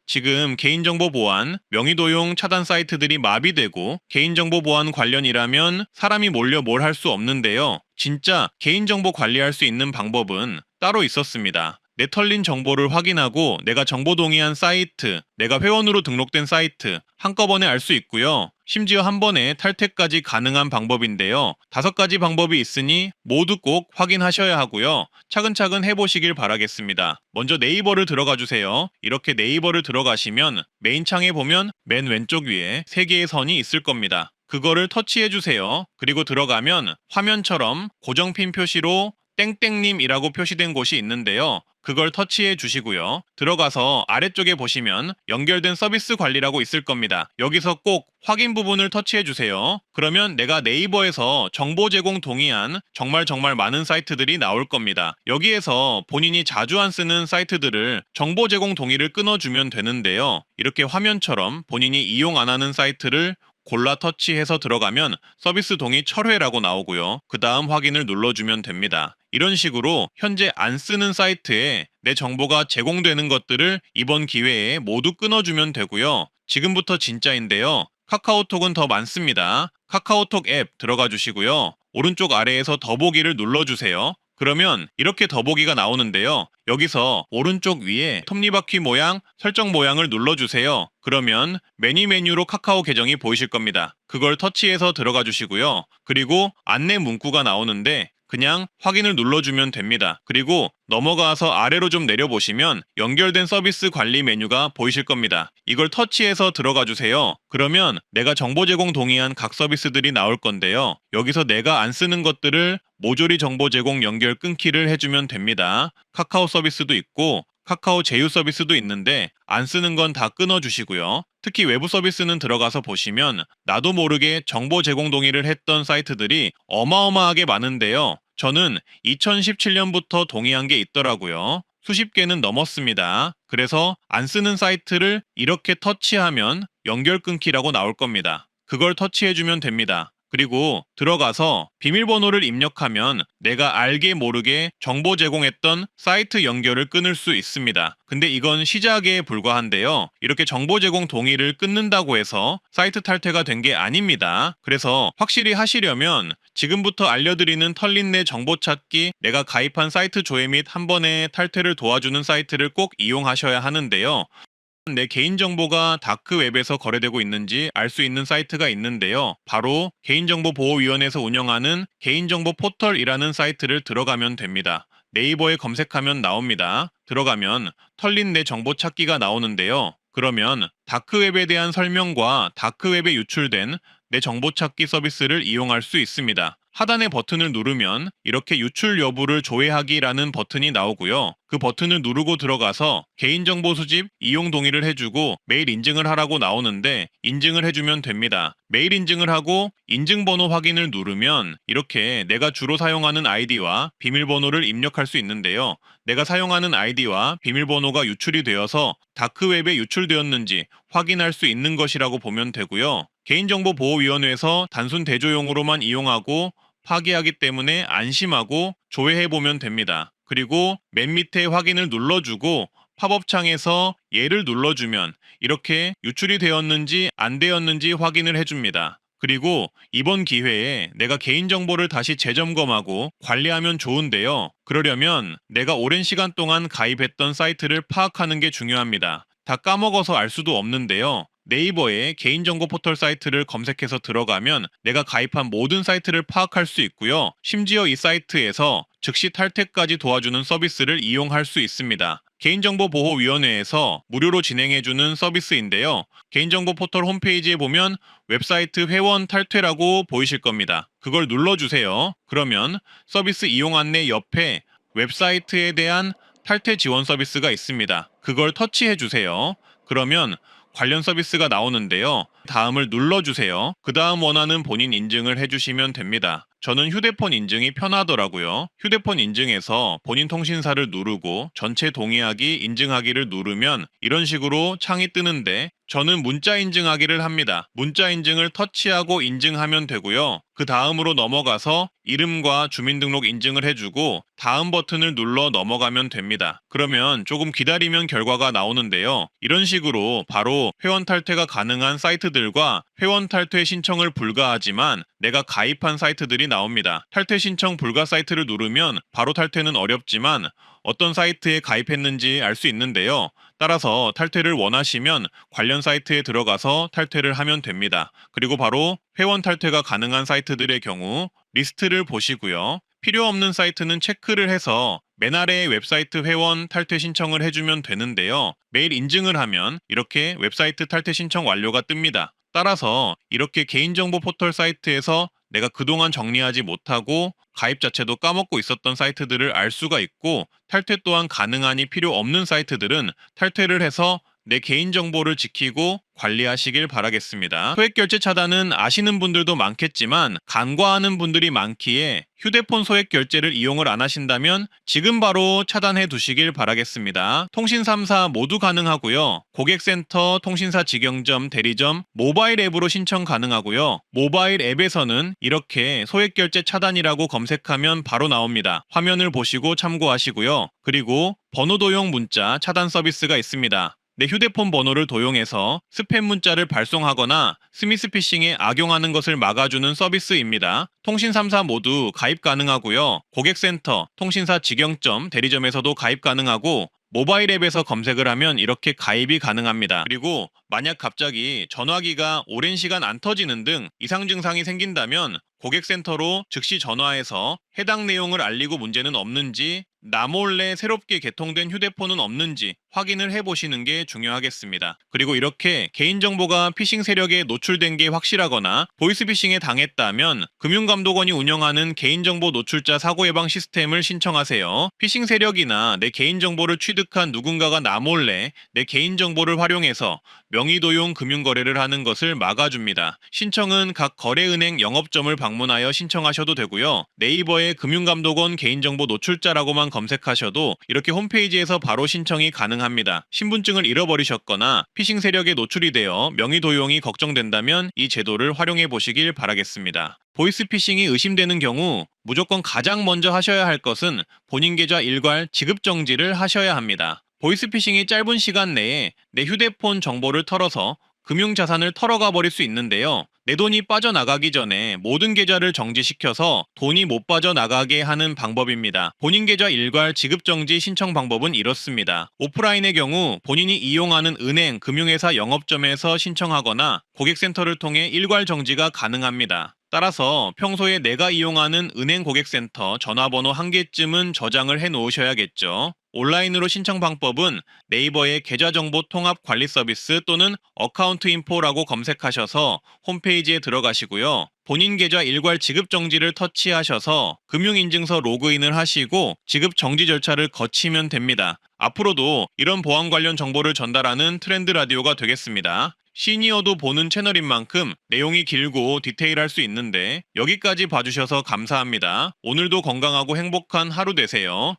지금 개인정보 보안, 명의도용 차단 사이트들이 마비되고 개인정보 보안 관련이라면 사람이 몰려 뭘 할 수 없는데요. 진짜 개인정보 관리할 수 있는 방법은 따로 있었습니다. 내 털린 정보를 확인하고 내가 정보 동의한 사이트, 내가 회원으로 등록된 사이트 한꺼번에 알 수 있고요. 심지어 한 번에 탈퇴까지 가능한 방법인데요. 5가지 방법이 있으니 모두 꼭 확인하셔야 하고요. 차근차근 해보시길 바라겠습니다. 먼저 네이버를 들어가 주세요. 이렇게 네이버를 들어가시면 메인 창에 보면 맨 왼쪽 위에 3개의 선이 있을 겁니다. 그거를 터치해 주세요. 그리고 들어가면 화면처럼 고정핀 표시로 땡땡님이라고 표시된 곳이 있는데요. 그걸 터치해 주시고요. 들어가서 아래쪽에 보시면 연결된 서비스 관리라고 있을 겁니다. 여기서 꼭 확인 부분을 터치해 주세요. 그러면 내가 네이버에서 정보 제공 동의한 정말 많은 사이트들이 나올 겁니다. 여기에서 본인이 자주 안 쓰는 사이트들을 정보 제공 동의를 끊어주면 되는데요. 이렇게 화면처럼 본인이 이용 안 하는 사이트를 골라 터치해서 들어가면 서비스 동의 철회라고 나오고요. 그 다음 확인을 눌러주면 됩니다. 이런 식으로 현재 안 쓰는 사이트에 내 정보가 제공되는 것들을 이번 기회에 모두 끊어주면 되고요. 지금부터 진짜인데요. 카카오톡은 더 많습니다. 카카오톡 앱 들어가 주시고요. 오른쪽 아래에서 더보기를 눌러주세요. 그러면 이렇게 더보기가 나오는데요. 여기서 오른쪽 위에 톱니바퀴 모양, 설정 모양을 눌러주세요. 그러면 메뉴로 카카오 계정이 보이실 겁니다. 그걸 터치해서 들어가 주시고요. 그리고 안내 문구가 나오는데 그냥 확인을 눌러주면 됩니다. 그리고 넘어가서 아래로 좀 내려보시면 연결된 서비스 관리 메뉴가 보이실 겁니다. 이걸 터치해서 들어가 주세요. 그러면 내가 정보 제공 동의한 각 서비스들이 나올 건데요. 여기서 내가 안 쓰는 것들을 모조리 정보 제공 연결 끊기를 해주면 됩니다. 카카오 서비스도 있고 카카오 제휴 서비스도 있는데 안 쓰는 건 다 끊어주시고요. 특히 외부 서비스는 들어가서 보시면 나도 모르게 정보 제공 동의를 했던 사이트들이 어마어마하게 많은데요. 저는 2017년부터 동의한 게 있더라고요. 수십 개는 넘었습니다. 그래서 안 쓰는 사이트를 이렇게 터치하면 연결 끊기라고 나올 겁니다. 그걸 터치해주면 됩니다. 그리고 들어가서 비밀번호를 입력하면 내가 알게 모르게 정보 제공했던 사이트 연결을 끊을 수 있습니다. 근데 이건 시작에 불과한데요. 이렇게 정보 제공 동의를 끊는다고 해서 사이트 탈퇴가 된 게 아닙니다. 그래서 확실히 하시려면 지금부터 알려드리는 털린 내 정보 찾기, 내가 가입한 사이트 조회 및 한 번에 탈퇴를 도와주는 사이트를 꼭 이용하셔야 하는데요. 내 개인정보가 다크웹에서 거래되고 있는지 알 수 있는 사이트가 있는데요. 바로 개인정보보호위원회에서 운영하는 개인정보 포털이라는 사이트를 들어가면 됩니다. 네이버에 검색하면 나옵니다. 들어가면 털린 내 정보 찾기가 나오는데요. 그러면 다크웹에 대한 설명과 다크웹에 유출된 내 정보 찾기 서비스를 이용할 수 있습니다. 하단의 버튼을 누르면 이렇게 유출 여부를 조회하기라는 버튼이 나오고요. 그 버튼을 누르고 들어가서 개인정보 수집, 이용 동의를 해주고 메일 인증을 하라고 나오는데 인증을 해주면 됩니다. 메일 인증을 하고 인증번호 확인을 누르면 이렇게 내가 주로 사용하는 아이디와 비밀번호를 입력할 수 있는데요. 내가 사용하는 아이디와 비밀번호가 유출이 되어서 다크웹에 유출되었는지 확인할 수 있는 것이라고 보면 되고요. 개인정보보호위원회에서 단순 대조용으로만 이용하고 파기하기 때문에 안심하고 조회해보면 됩니다. 그리고 맨 밑에 확인을 눌러주고 팝업 창에서 얘를 눌러주면 이렇게 유출이 되었는지 안 되었는지 확인을 해줍니다. 그리고 이번 기회에 내가 개인정보를 다시 재점검하고 관리하면 좋은데요. 그러려면 내가 오랜 시간 동안 가입했던 사이트를 파악하는 게 중요합니다. 다 까먹어서 알 수도 없는데요. 네이버에 개인정보 포털 사이트를 검색해서 들어가면 내가 가입한 모든 사이트를 파악할 수 있고요. 심지어 이 사이트에서 즉시 탈퇴까지 도와주는 서비스를 이용할 수 있습니다. 개인정보보호위원회에서 무료로 진행해주는 서비스인데요. 개인정보 포털 홈페이지에 보면 웹사이트 회원 탈퇴라고 보이실 겁니다. 그걸 눌러주세요. 그러면 서비스 이용 안내 옆에 웹사이트에 대한 탈퇴 지원 서비스가 있습니다. 그걸 터치해주세요. 그러면 관련 서비스가 나오는데요. 다음을 눌러주세요. 그 다음 원하는 본인 인증을 해주시면 됩니다. 저는 휴대폰 인증이 편하더라고요. 휴대폰 인증에서 본인 통신사를 누르고 전체 동의하기 인증하기를 누르면 이런 식으로 창이 뜨는데 저는 문자 인증하기를 합니다. 문자 인증을 터치하고 인증하면 되고요. 그 다음으로 넘어가서 이름과 주민등록 인증을 해주고 다음 버튼을 눌러 넘어가면 됩니다. 그러면 조금 기다리면 결과가 나오는데요. 이런 식으로 바로 회원 탈퇴가 가능한 사이트들과 회원 탈퇴 신청을 불가하지만 내가 가입한 사이트들이 나옵니다. 탈퇴 신청 불가 사이트를 누르면 바로 탈퇴는 어렵지만 어떤 사이트에 가입했는지 알 수 있는데요. 따라서 탈퇴를 원하시면 관련 사이트에 들어가서 탈퇴를 하면 됩니다. 그리고 바로 회원 탈퇴가 가능한 사이트들의 경우 리스트를 보시고요. 필요 없는 사이트는 체크를 해서 맨 아래에 웹사이트 회원 탈퇴 신청을 해주면 되는데요. 매일 인증을 하면 이렇게 웹사이트 탈퇴 신청 완료가 뜹니다. 따라서 이렇게 개인정보 포털 사이트에서 내가 그동안 정리하지 못하고 가입 자체도 까먹고 있었던 사이트들을 알 수가 있고 탈퇴 또한 가능하니 필요 없는 사이트들은 탈퇴를 해서 내 개인정보를 지키고 관리하시길 바라겠습니다. 소액결제 차단은 아시는 분들도 많겠지만 간과하는 분들이 많기에 휴대폰 소액결제를 이용을 안 하신다면 지금 바로 차단해 두시길 바라겠습니다. 통신 3사 모두 가능하고요. 고객센터, 통신사 직영점, 대리점, 모바일 앱으로 신청 가능하고요. 모바일 앱에서는 이렇게 소액결제 차단이라고 검색하면 바로 나옵니다. 화면을 보시고 참고하시고요. 그리고 번호 도용 문자 차단 서비스가 있습니다. 내 휴대폰 번호를 도용해서 스팸 문자를 발송하거나 스미스피싱에 악용하는 것을 막아주는 서비스입니다. 통신 3사 모두 가입 가능하고요. 고객센터, 통신사 직영점, 대리점에서도 가입 가능하고 모바일 앱에서 검색을 하면 이렇게 가입이 가능합니다. 그리고 만약 갑자기 전화기가 오랜 시간 안 터지는 등 이상 증상이 생긴다면 고객센터로 즉시 전화해서 해당 내용을 알리고 문제는 없는지 나 몰래 새롭게 개통된 휴대폰은 없는지 확인을 해보시는 게 중요하겠습니다. 그리고 이렇게 개인정보가 피싱 세력에 노출된 게 확실하거나 보이스피싱에 당했다면 금융감독원이 운영하는 개인정보 노출자 사고예방 시스템을 신청하세요. 피싱 세력이나 내 개인정보를 취득한 누군가가 나 몰래 내 개인정보를 활용해서 명의도용 금융거래를 하는 것을 막아줍니다. 신청은 각 거래은행 영업점을 방문하여 신청하셔도 되고요. 네이버에 금융감독원 개인정보 노출자라고만 검색하셔도 이렇게 홈페이지에서 바로 신청이 가능합니다. 신분증을 잃어버리셨거나 피싱 세력에 노출이 되어 명의도용이 걱정된다면 이 제도를 활용해 보시길 바라겠습니다. 보이스피싱이 의심되는 경우 무조건 가장 먼저 하셔야 할 것은 본인 계좌 일괄 지급 정지를 하셔야 합니다. 보이스피싱이 짧은 시간 내에 내 휴대폰 정보를 털어서 금융자산을 털어가 버릴 수 있는데요. 내 돈이 빠져나가기 전에 모든 계좌를 정지시켜서 돈이 못 빠져나가게 하는 방법입니다. 본인 계좌 일괄 지급정지 신청 방법은 이렇습니다. 오프라인의 경우 본인이 이용하는 은행, 금융회사 영업점에서 신청하거나 고객센터를 통해 일괄 정지가 가능합니다. 따라서 평소에 내가 이용하는 은행 고객센터 전화번호 한 개쯤은 저장을 해 놓으셔야겠죠. 온라인으로 신청 방법은 네이버의 계좌정보 통합 관리 서비스 또는 어카운트 인포라고 검색하셔서 홈페이지에 들어가시고요. 본인 계좌 일괄 지급 정지를 터치하셔서 금융인증서 로그인을 하시고 지급 정지 절차를 거치면 됩니다. 앞으로도 이런 보안 관련 정보를 전달하는 트렌드 라디오가 되겠습니다. 시니어도 보는 채널인 만큼 내용이 길고 디테일할 수 있는데 여기까지 봐주셔서 감사합니다. 오늘도 건강하고 행복한 하루 되세요.